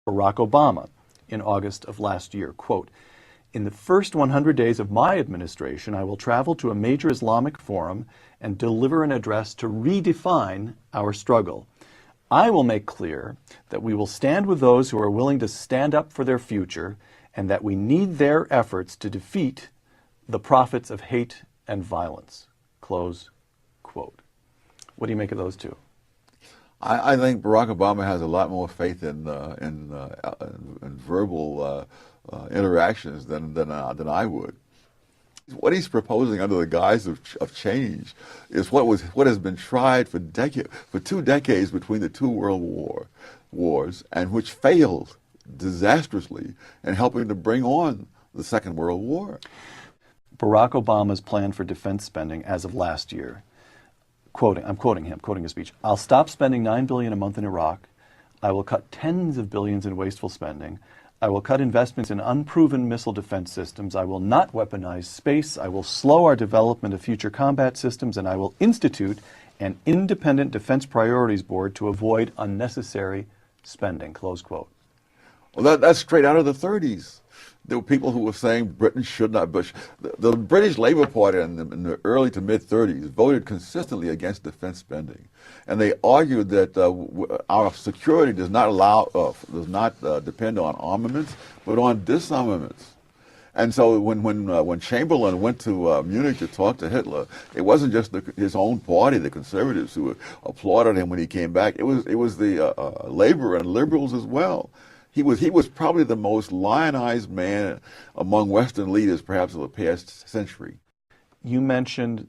Barack Obama in August of last year, quote, "In the first 100 days of my administration, I will travel to a major Islamic forum and deliver an address to redefine our struggle. I will make clear that we will stand with those who are willing to stand up for their future and that we need their efforts to defeat the prophets of hate and violence." Close quote. What do you make of those two? I think Barack Obama has a lot more faith in verbal interactions than I would. What he's proposing under the guise of change is what has been tried for 2 decades between the two world wars, and which failed disastrously in helping to bring on the Second World War. Barack Obama's plan for defense spending as of last year, I'm quoting his speech, "I'll stop spending $9 billion a month in Iraq. I will cut tens of billions in wasteful spending. I will cut investments in unproven missile defense systems. I will not weaponize space. I will slow our development of future combat systems, and I will institute an independent defense priorities board to avoid unnecessary spending." Close quote. Well, that's straight out of the 30s. There were people who were saying Britain should not. The British Labour Party in the early to mid 30s voted consistently against defense spending, and they argued that our security does not depend on armaments, but on disarmaments. And so when Chamberlain went to Munich to talk to Hitler, it wasn't just his own party, the conservatives, who applauded him when he came back. It was the Labour and liberals as well. He was probably the most lionized man among Western leaders, perhaps, of the past century. You mentioned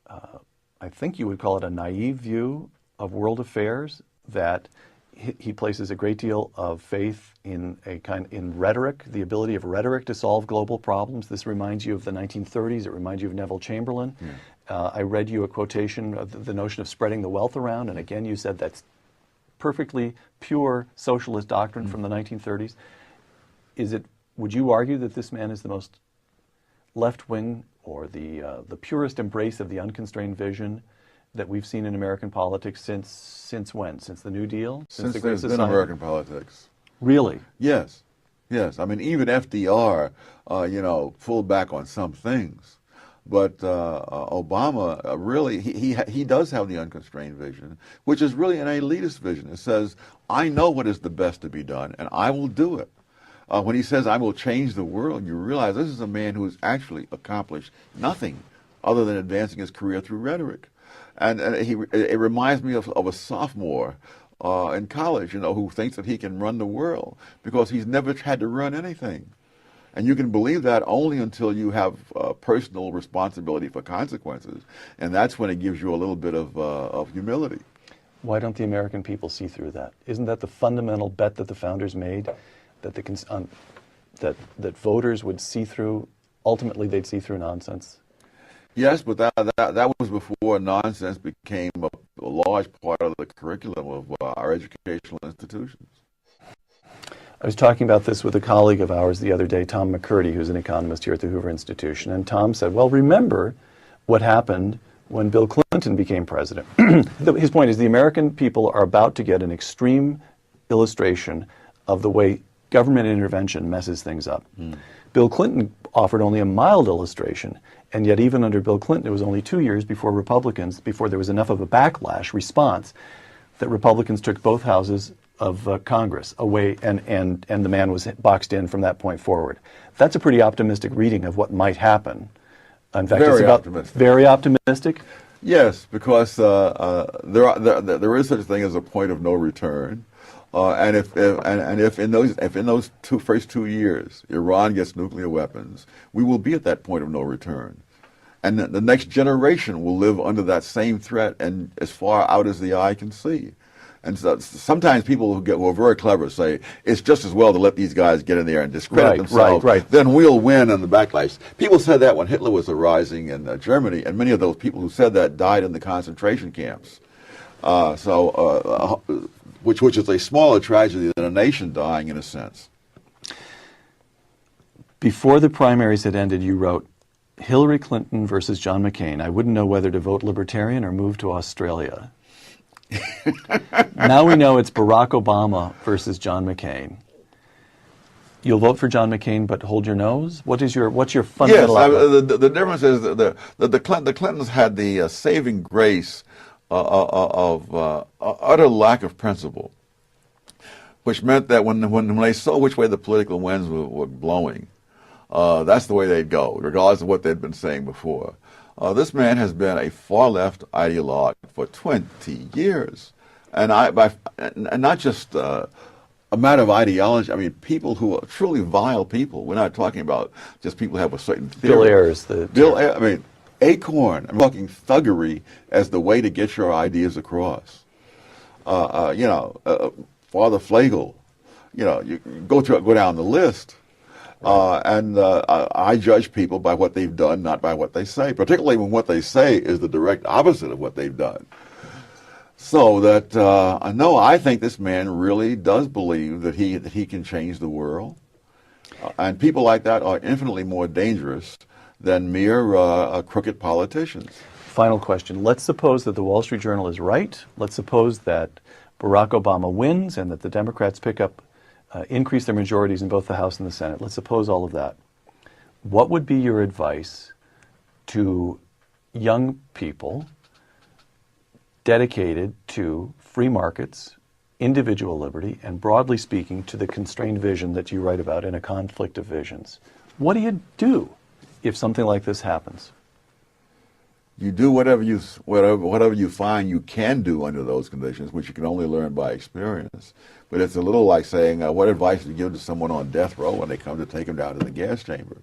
I think you would call it a naive view of world affairs, that he places a great deal of faith in rhetoric, the ability of rhetoric to solve global problems. This reminds you of the 1930s. It reminds you of Neville Chamberlain. I read you a quotation of the notion of spreading the wealth around, and again you said that's perfectly pure socialist doctrine from the 1930s. Would you argue that this man is the most left-wing, or the purest embrace of the unconstrained vision that we've seen in American politics since when? Since the New Deal? Since the Great Society? Been American politics. Really? Yes. I mean, even FDR, pulled back on some things. But Obama really, he does have the unconstrained vision, which is really an elitist vision. It says, I know what is the best to be done, and I will do it. When he says, I will change the world, you realize this is a man who has actually accomplished nothing other than advancing his career through rhetoric. And it reminds me of a sophomore in college, who thinks that he can run the world because he's never had to run anything. And you can believe that only until you have personal responsibility for consequences. And that's when it gives you a little bit of humility. Why don't the American people see through that? Isn't that the fundamental bet that the founders made, that that voters would see through, ultimately they'd see through nonsense? Yes, but that was before nonsense became a large part of the curriculum of our educational institutions. I was talking about this with a colleague of ours the other day, Tom McCurdy, who's an economist here at the Hoover Institution, and Tom said, well, remember what happened when Bill Clinton became president. His point is the American people are about to get an extreme illustration of the way government intervention messes things up. Bill Clinton offered only a mild illustration, and yet even under Bill Clinton, it was only 2 years before there was enough of a backlash response that Republicans took both houses of Congress away, and the man was boxed in from that point forward. That's a pretty optimistic reading of what might happen. In fact, very optimistic. Very optimistic? Yes, because there is such a thing as a point of no return. And if in those first 2 years Iran gets nuclear weapons, we will be at that point of no return, and the next generation will live under that same threat and as far out as the eye can see. And so sometimes people who are very clever say it's just as well to let these guys get in there and discredit themselves. Right. Then we'll win in the backlash. People said that when Hitler was arising in Germany, and many of those people who said that died in the concentration camps. Which is a smaller tragedy than a nation dying, in a sense. Before the primaries had ended, you wrote, Hillary Clinton versus John McCain. I wouldn't know whether to vote Libertarian or move to Australia. Now we know it's Barack Obama versus John McCain. You'll vote for John McCain, but hold your nose. What's your fundamental outlook? The difference is that the Clintons had the saving grace of utter lack of principle, which meant that when they saw which way the political winds were blowing, that's the way they'd go, regardless of what they'd been saying before. This man has been a far-left ideologue for 20 years, and not just a matter of ideology. I mean, people who are truly vile people. We're not talking about just people who have a certain theory. Bill Ayers. I mean, Acorn. I'm talking thuggery as the way to get your ideas across. Father Flagle. You go down the list. I judge people by what they've done, not by what they say, particularly when what they say is the direct opposite of what they've done. So that, no, I think this man really does believe that he can change the world. And people like that are infinitely more dangerous than mere crooked politicians. Final question. Let's suppose that the Wall Street Journal is right. Let's suppose that Barack Obama wins and that the Democrats increase their majorities in both the House and the Senate. Let's suppose all of that. What would be your advice to young people dedicated to free markets, individual liberty, and broadly speaking, to the constrained vision that you write about in A Conflict of Visions? What do you do if something like this happens? You do whatever you find you can do under those conditions, which you can only learn by experience. But it's a little like saying, what advice do you give to someone on death row when they come to take him down to the gas chamber?